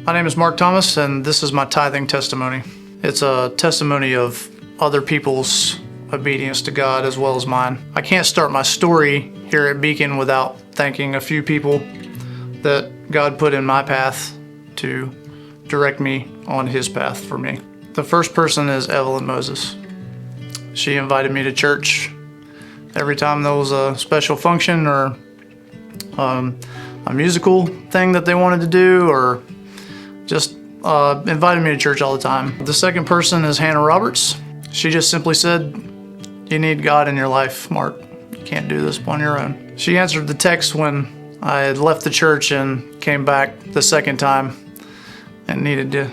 My name is Mark Thomas, and this is my tithing testimony. It's a testimony of other people's obedience to God as well as mine. I can't start my story here at Beacon without thanking a few people that God put in my path to direct me on His path for me. The first person is Evelyn Moses. She invited me to church every time there was a special function or a musical thing that they wanted to do, or just invited me to church all the time. The second person is Hannah Roberts. She just simply said, "You need God in your life, Mark. You can't do this on your own." She answered the text when I had left the church and came back the second time and needed to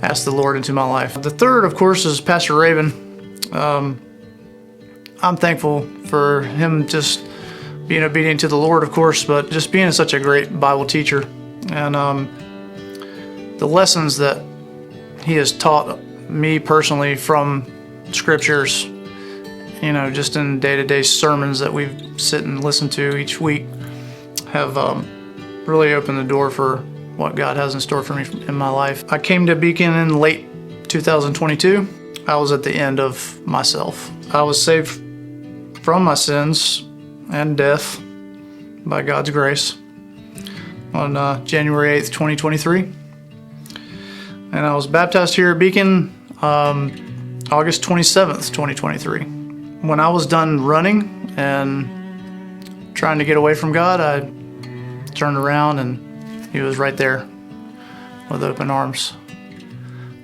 ask the Lord into my life. The third, of course, is Pastor Raven. I'm thankful for him just being obedient to the Lord, of course, but just being such a great Bible teacher. And the lessons that he has taught me personally from scriptures, just in day-to-day sermons that we sit and listen to each week, have really opened the door for what God has in store for me in my life. I came to Beacon in late 2022. I was at the end of myself. I was saved from my sins and death by God's grace on January 8th, 2023. And I was baptized here at Beacon August 27th, 2023. When I was done running and trying to get away from God, I turned around and He was right there with open arms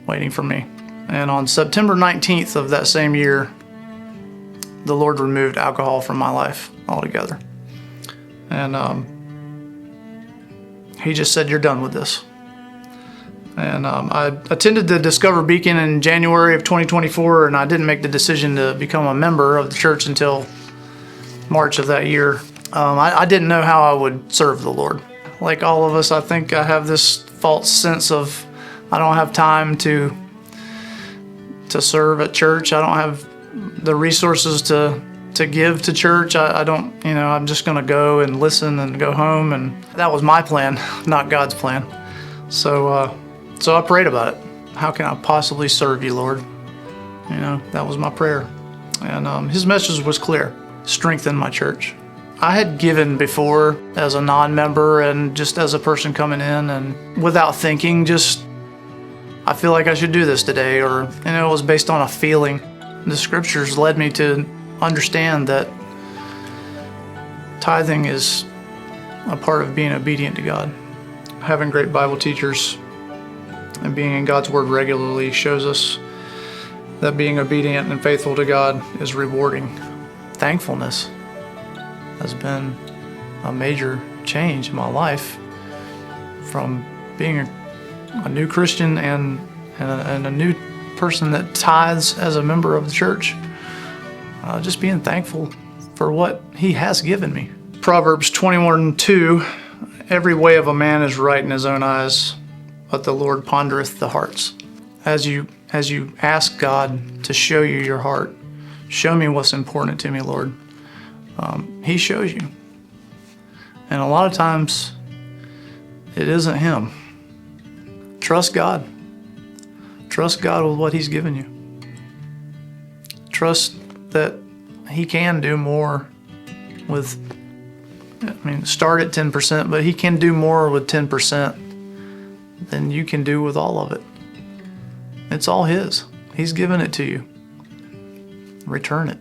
waiting for me. And on September 19th of that same year, the Lord removed alcohol from my life altogether. And He just said, "You're done with this." And I attended the Discover Beacon in January of 2024, and I didn't make the decision to become a member of the church until March of that year. I didn't know how I would serve the Lord. Like all of us, I think I have this false sense of I don't have time to serve at church. I don't have the resources to give to church. I don't, I'm just going to go and listen and go home. And that was my plan, not God's plan. So I prayed about it. How can I possibly serve you, Lord? That was my prayer. And His message was clear: strengthen my church. I had given before as a non-member and just as a person coming in, and without thinking, I feel like I should do this today, or it was based on a feeling. The scriptures led me to understand that tithing is a part of being obedient to God. Having great Bible teachers and being in God's Word regularly shows us that being obedient and faithful to God is rewarding. Thankfulness has been a major change in my life, from being a new Christian and a new person that tithes as a member of the church. Just being thankful for what He has given me. Proverbs 21:2, "Every way of a man is right in his own eyes, but the Lord pondereth the hearts." As you ask God to show you your heart, show me what's important to me, Lord, He shows you. And a lot of times, it isn't Him. Trust God. Trust God with what He's given you. Trust that He can do more with, start at 10%, but He can do more with 10% than you can do with all of it. It's all His. He's given it to you. Return it.